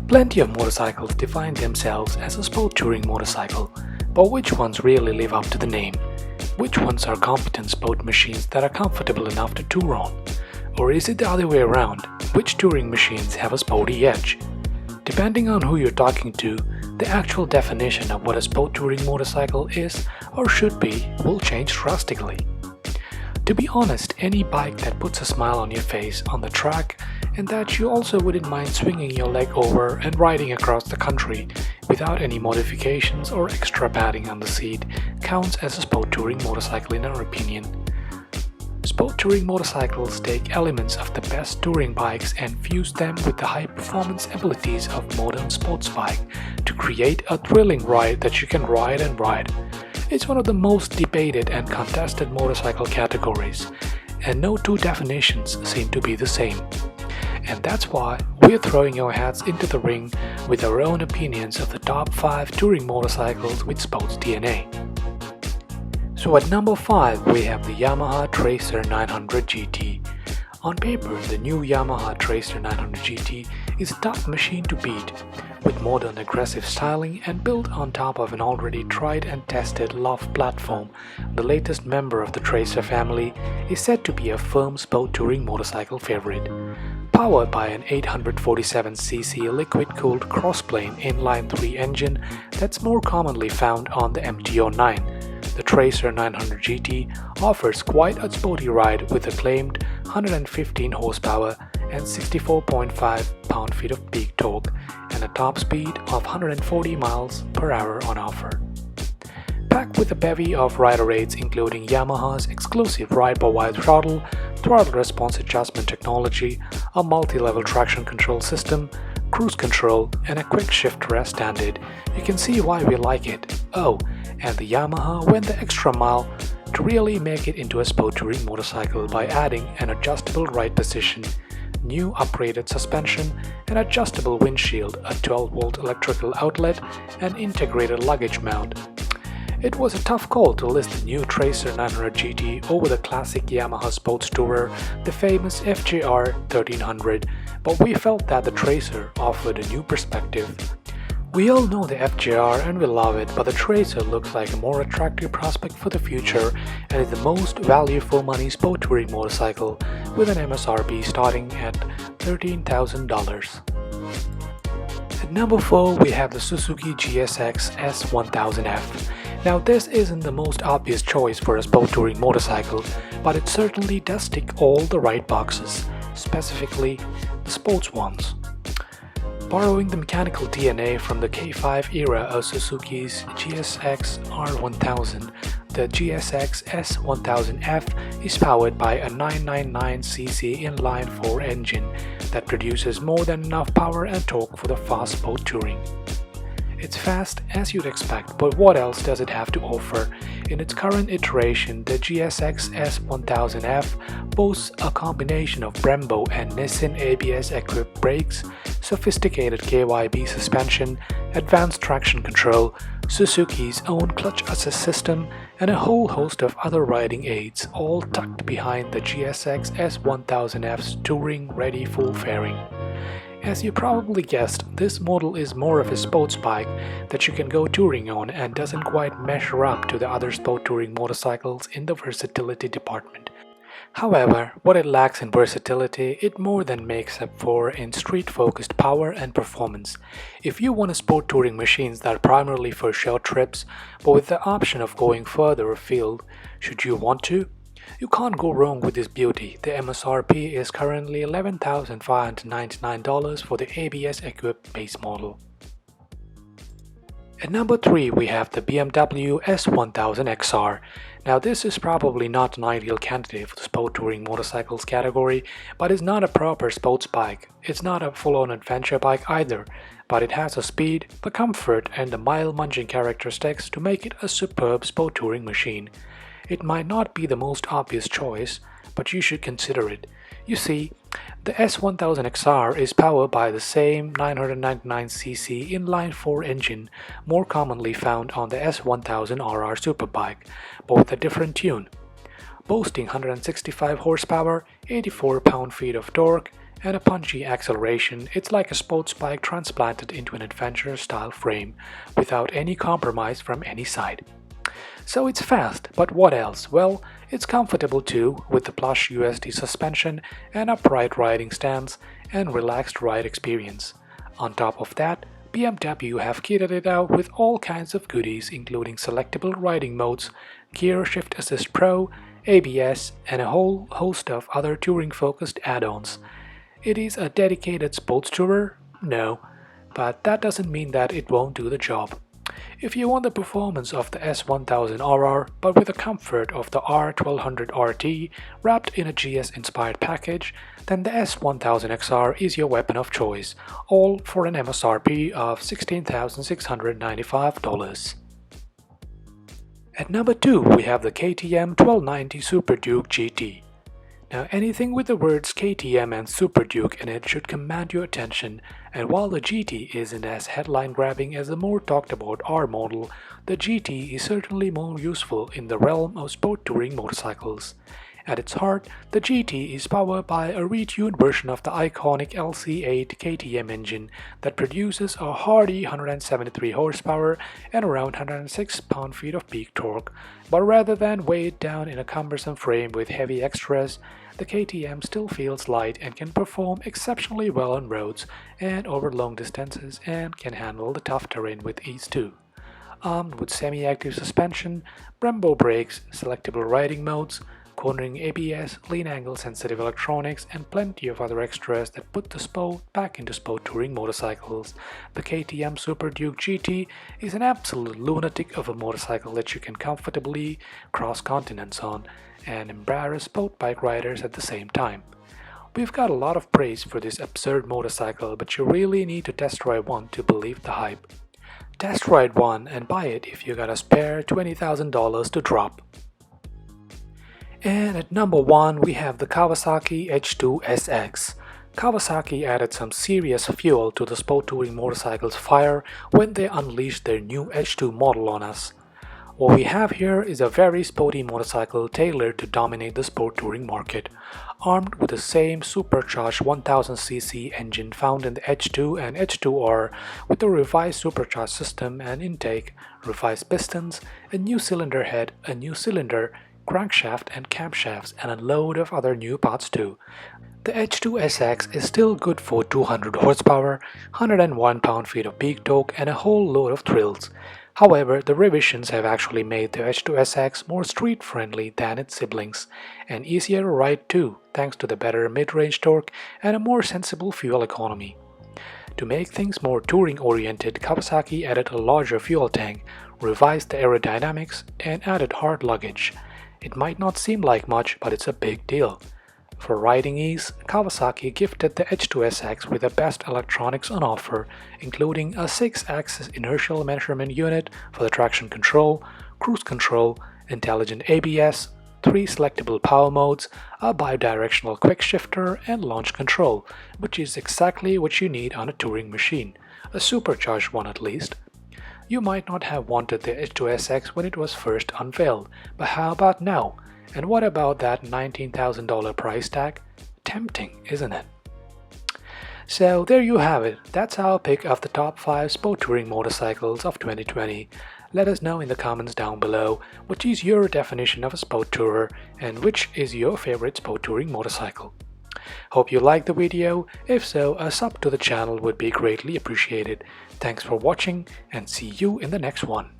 Plenty of motorcycles define themselves as a sport touring motorcycle, but which ones really live up to the name? Which ones are competent sport machines that are comfortable enough to tour on? Or is it the other way around? Which touring machines have a sporty edge? Depending on who you're talking to, the actual definition of what a sport touring motorcycle is or should be will change drastically. To be honest, any bike that puts a smile on your face on the track and that you also wouldn't mind swinging your leg over and riding across the country without any modifications or extra padding on the seat counts as a sport touring motorcycle in our opinion. Sport touring motorcycles take elements of the best touring bikes and fuse them with the high-performance abilities of modern sports bike to create a thrilling ride that you can ride and ride. It's one of the most debated and contested motorcycle categories, and no two definitions seem to be the same. And that's why we're throwing our hats into the ring with our own opinions of the top 5 touring motorcycles with sports DNA. So at number 5 we have the Yamaha Tracer 900 GT. On paper, the new Yamaha Tracer 900 GT is a tough machine to beat, with modern aggressive styling and built on top of an already tried and tested loft platform. The latest member of the Tracer family is said to be a firm sport touring motorcycle favorite. Powered by an 847cc liquid-cooled crossplane inline-3 engine that's more commonly found on the MT-09, the Tracer 900 GT offers quite a sporty ride with a claimed 115 horsepower and 64.5 pound-feet of peak torque and a top speed of 140 miles per hour on offer. Packed with a bevy of rider aids including Yamaha's exclusive ride-by-wire throttle response adjustment technology, a multi-level traction control system, cruise control, and a quick shift rest standard, you can see why we like it. Oh, and the Yamaha went the extra mile to really make it into a sport touring motorcycle by adding an adjustable ride position, new upgraded suspension, an adjustable windshield, a 12-volt electrical outlet, and integrated luggage mount. It was a tough call to list the new Tracer 900 GT over the classic Yamaha sports tourer, the famous FJR 1300, but we felt that the Tracer offered a new perspective. We all know the FJR and we love it, but the Tracer looks like a more attractive prospect for the future and is the most value for money sport touring motorcycle with an MSRP starting at $13,000. At number 4 we have the Suzuki GSX-S1000F. Now this isn't the most obvious choice for a sport touring motorcycle, but it certainly does tick all the right boxes, specifically the sports ones. Borrowing the mechanical DNA from the K5 era of Suzuki's GSX-R1000, the GSX-S1000F is powered by a 999cc inline-4 engine that produces more than enough power and torque for the fast sport touring. It's fast as you'd expect, but what else does it have to offer? In its current iteration, the GSX-S1000F boasts a combination of Brembo and Nissin ABS-equipped brakes, sophisticated KYB suspension, advanced traction control, Suzuki's own clutch assist system, and a whole host of other riding aids, all tucked behind the GSX-S1000F's touring-ready full fairing. As you probably guessed, this model is more of a sports bike that you can go touring on and doesn't quite measure up to the other sport touring motorcycles in the versatility department. However, what it lacks in versatility, it more than makes up for in street-focused power and performance. If you want a sport touring machines that are primarily for short trips, but with the option of going further afield, should you want to, you can't go wrong with this beauty. The MSRP is currently $11,599 for the ABS-equipped base model. At number 3 we have the BMW S1000XR. Now this is probably not an ideal candidate for the sport touring motorcycles category, but it's not a proper sports bike. It's not a full-on adventure bike either, but it has the speed, the comfort, and the mile-munging characteristics to make it a superb sport touring machine. It might not be the most obvious choice, but you should consider it. You see, the S1000XR is powered by the same 999cc inline-4 engine more commonly found on the S1000RR Superbike, but with a different tune. Boasting 165 horsepower, 84 pound-feet of torque, and a punchy acceleration. It's like a sports bike transplanted into an adventure-style frame without any compromise from any side. So it's fast, but what else? Well, it's comfortable too, with the plush USD suspension and upright riding stance and relaxed ride experience. On top of that, BMW have kitted it out with all kinds of goodies including selectable riding modes, Gear Shift Assist Pro, ABS, and a whole host of other touring-focused add-ons. It is a dedicated sports tourer? No, but that doesn't mean that it won't do the job. If you want the performance of the S1000RR but with the comfort of the R1200RT wrapped in a GS-inspired package, then the S1000XR is your weapon of choice, all for an MSRP of $16,695. At number 2 we have the KTM 1290 Super Duke GT. Now anything with the words KTM and Super Duke in it should command your attention, and while the GT isn't as headline-grabbing as the more talked about R model, the GT is certainly more useful in the realm of sport touring motorcycles. At its heart, the GT is powered by a retuned version of the iconic LC8 KTM engine that produces a hardy 173 horsepower and around 106 pound-feet of peak torque, but rather than weigh it down in a cumbersome frame with heavy extras, the KTM still feels light and can perform exceptionally well on roads and over long distances and can handle the tough terrain with ease too. Armed with semi-active suspension, Brembo brakes, selectable riding modes, cornering ABS, lean angle sensitive electronics, and plenty of other extras that put the sport back into sport touring motorcycles, the KTM Super Duke GT is an absolute lunatic of a motorcycle that you can comfortably cross continents on and embarrass sport bike riders at the same time. We've got a lot of praise for this absurd motorcycle, but you really need to test ride one to believe the hype. Test ride one and buy it if you got a spare $20,000 to drop. And at number 1 we have the Kawasaki H2 SX. Kawasaki added some serious fuel to the sport touring motorcycle's fire when they unleashed their new H2 model on us. What we have here is a very sporty motorcycle tailored to dominate the sport touring market, armed with the same supercharged 1000cc engine found in the H2 and H2R with a revised supercharged system and intake, revised pistons, a new cylinder head, a new cylinder, crankshaft and camshafts, and a load of other new parts too. The H2 SX is still good for 200 horsepower, 101 pound-feet of peak torque, and a whole load of thrills. However, the revisions have actually made the H2 SX more street-friendly than its siblings, and easier to ride too, thanks to the better mid-range torque and a more sensible fuel economy. To make things more touring-oriented, Kawasaki added a larger fuel tank, revised the aerodynamics, and added hard luggage. It might not seem like much, but it's a big deal. For riding ease, Kawasaki gifted the H2 SX with the best electronics on offer, including a 6-axis inertial measurement unit for the traction control, cruise control, intelligent ABS, 3 selectable power modes, a bidirectional quick shifter, and launch control, which is exactly what you need on a touring machine, a supercharged one at least. You might not have wanted the H2 SX when it was first unveiled, but how about now? And what about that $19,000 price tag? Tempting, isn't it? So there you have it. That's our pick of the top 5 sport touring motorcycles of 2020. Let us know in the comments down below what is your definition of a sport tourer and which is your favorite sport touring motorcycle. Hope you liked the video. If so, a sub to the channel would be greatly appreciated. Thanks for watching and see you in the next one.